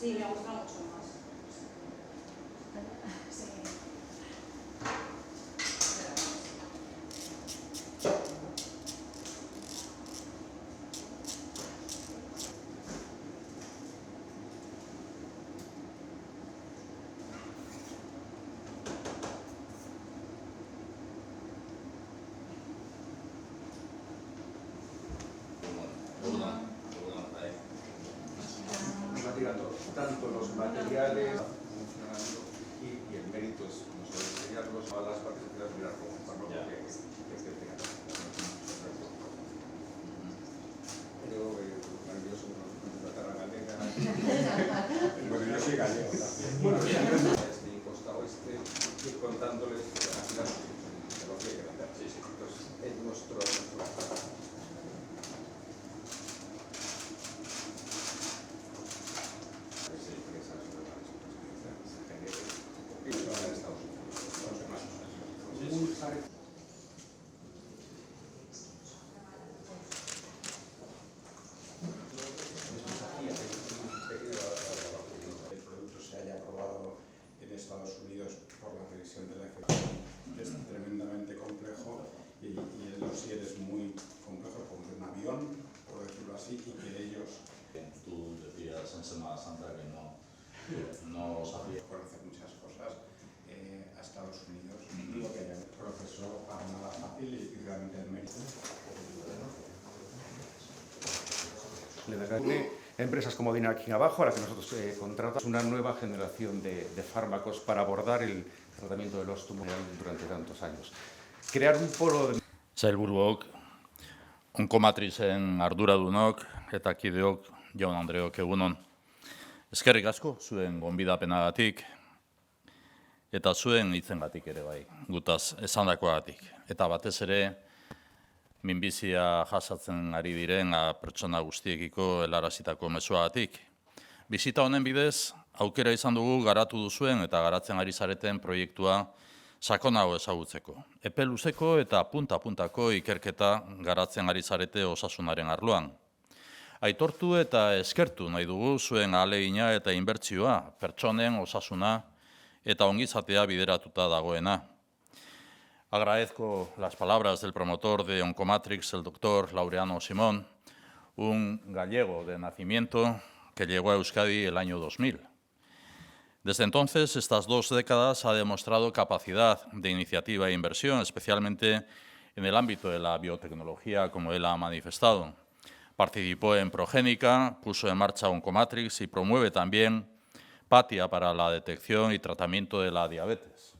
Sí, me gusta mucho más. Sí. Tanto los materiales funcionando y el mérito es no solo enseñarlos a las partes de mirar cómo ocuparlo porque tengan pero maravilloso la terra galega bueno yo soy gallego también bueno este y costa oeste ir contándoles aquí las de lo que hay que hacer entonces es nuestro el producto se haya aprobado en Estados Unidos por la revisión de la FDA es tremendamente complejo y el dossier es muy complejo como de un avión, por decirlo así, y que ellos... Tú decías en Semana Santa que no sabía conocer muchas cosas a Estados Unidos. Digo que el proceso para nada fácil y realmente el mérito. Empresas como Dina aquí abajo, a la que nosotros contratamos una nueva generación de fármacos para abordar el tratamiento de los tumores durante tantos años. Crear un polo de... Sailburuok, onkomatrizen arduradunok eta kideok jaun Andreok egunon. Eskerrik asko zuen gonbidapenagatik eta zuen hitzengatik ere bai, gutaz esandakoagatik. Eta batez ere minbizia jasatzen ari diren pertsona guztiekiko helarazitako mezuagatik. Bisita honen bidez, aukera izan dugu garatu duzuen eta garatzen ari zareten proiektua sakonago ezagutzeko. Epe luzeko eta punta-puntako ikerketa garatzen ari zarete osasunaren arloan. Aitortu eta eskertu nahi dugu zuen ahalegina eta inbertsioa, pertsonen osasuna eta ongizatea bideratuta dagoena. Agradezco las palabras del promotor de Oncomatrix, el doctor Laureano Simón, un gallego de nacimiento que llegó a Euskadi el año 2000. Desde entonces, estas 2 décadas, ha demostrado capacidad de iniciativa e inversión, especialmente en el ámbito de la biotecnología, como él ha manifestado. Participó en Progénica, puso en marcha Oncomatrix y promueve también Patia para la detección y tratamiento de la diabetes.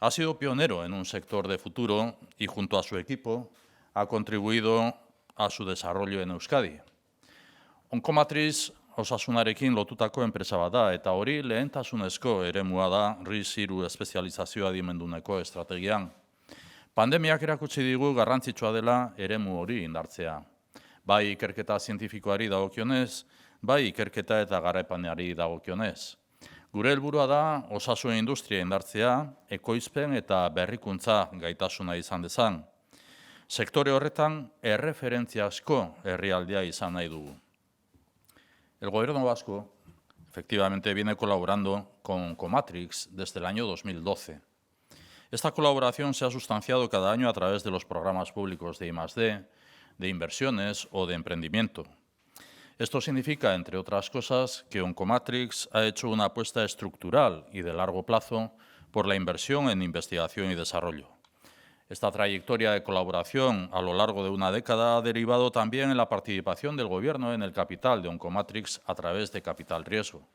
Ha sido pionero en un sector de futuro y, junto a su equipo, ha contribuido a su desarrollo en Euskadi. Oncomatrix osasunarekin lotutako enpresa bat da, eta hori lehentasunezko eremua da RIS3 espezializazio adimenduneko estrategian. Pandemiak erakutsi digu garrantzitsua dela eremu hori indartzea. Bai ikerketa zientifikoari dagokionez, bai ikerketa eta garaipenari dagokionez. Gure helburua da osasun industria indartzea, ekoizpen eta berrikuntza gaitasuna izan dezan. Sektore horretan erreferentziazko herrialdea izan nahi dugu. El Gobierno vasco, efectivamente, viene colaborando con Oncomatrix desde el año 2012. Esta colaboración se ha sustanciado cada año a través de los programas públicos de I+D, de inversiones o de emprendimiento. Esto significa, entre otras cosas, que Oncomatrix ha hecho una apuesta estructural y de largo plazo por la inversión en investigación y desarrollo. Esta trayectoria de colaboración a lo largo de una década ha derivado también en la participación del Gobierno en el capital de Oncomatrix a través de capital riesgo.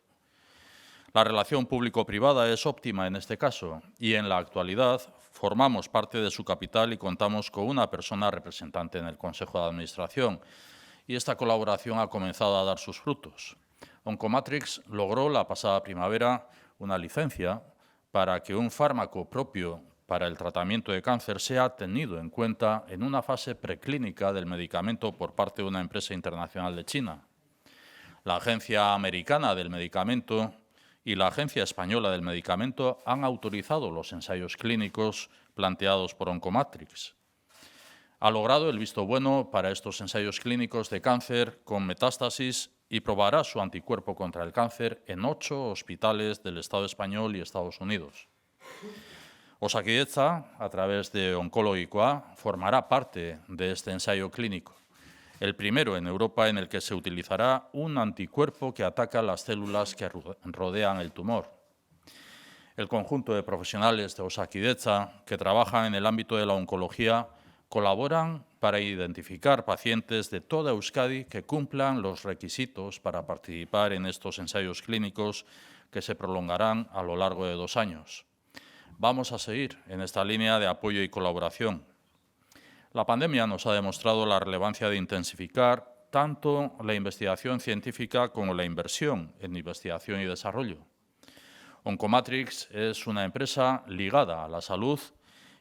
La relación público-privada es óptima en este caso y en la actualidad formamos parte de su capital y contamos con una persona representante en el Consejo de Administración. Y esta colaboración ha comenzado a dar sus frutos. Oncomatrix logró la pasada primavera una licencia para que un fármaco propio para el tratamiento de cáncer sea tenido en cuenta en una fase preclínica del medicamento por parte de una empresa internacional de China. La Agencia Americana del Medicamento y la Agencia Española del Medicamento han autorizado los ensayos clínicos planteados por Oncomatrix. Ha logrado el visto bueno para estos ensayos clínicos de cáncer con metástasis y probará su anticuerpo contra el cáncer en 8 hospitales del Estado español y Estados Unidos. Osakidetza, a través de Onkologikoa, formará parte de este ensayo clínico, el primero en Europa en el que se utilizará un anticuerpo que ataca las células que rodean el tumor. El conjunto de profesionales de Osakidetza que trabajan en el ámbito de la oncología colaboran para identificar pacientes de toda Euskadi que cumplan los requisitos para participar en estos ensayos clínicos que se prolongarán a lo largo de 2 años. Vamos a seguir en esta línea de apoyo y colaboración. La pandemia nos ha demostrado la relevancia de intensificar tanto la investigación científica como la inversión en investigación y desarrollo. Oncomatrix es una empresa ligada a la salud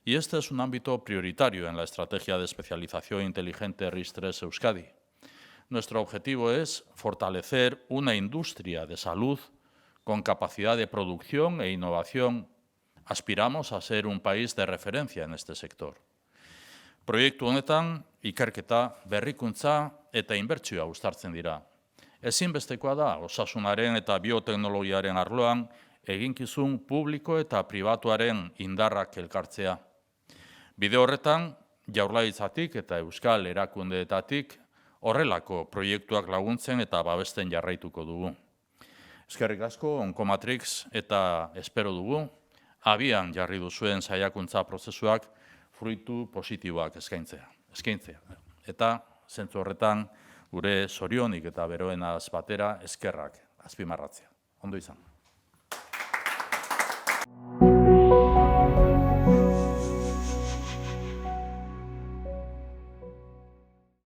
y este es un ámbito prioritario en la estrategia de especialización inteligente RIS3 Euskadi. Nuestro objetivo es fortalecer una industria de salud con capacidad de producción e innovación. Aspiramos a ser un país de referencia en este sector. Proiektu honetan, ikerketa, berrikuntza eta inbertsioa uztartzen dira. Ezinbestekoa da, osasunaren eta bioteknologiaren arloan, eginkizun publiko eta pribatuaren indarrak elkartzea. Bide horretan, Jaurlaritzatik eta euskal erakundeetatik horrelako proiektuak laguntzen eta babesten jarraituko dugu. Eskerrik asko, Oncomatrix, eta espero dugu, abian jarri duzuen saiakuntza prozesuak fruitu positiboak eskaintzea. Eta zentzu horretan gure zorionik eta beroenaz batera eskerrak azpimarratzea. Ondo izan.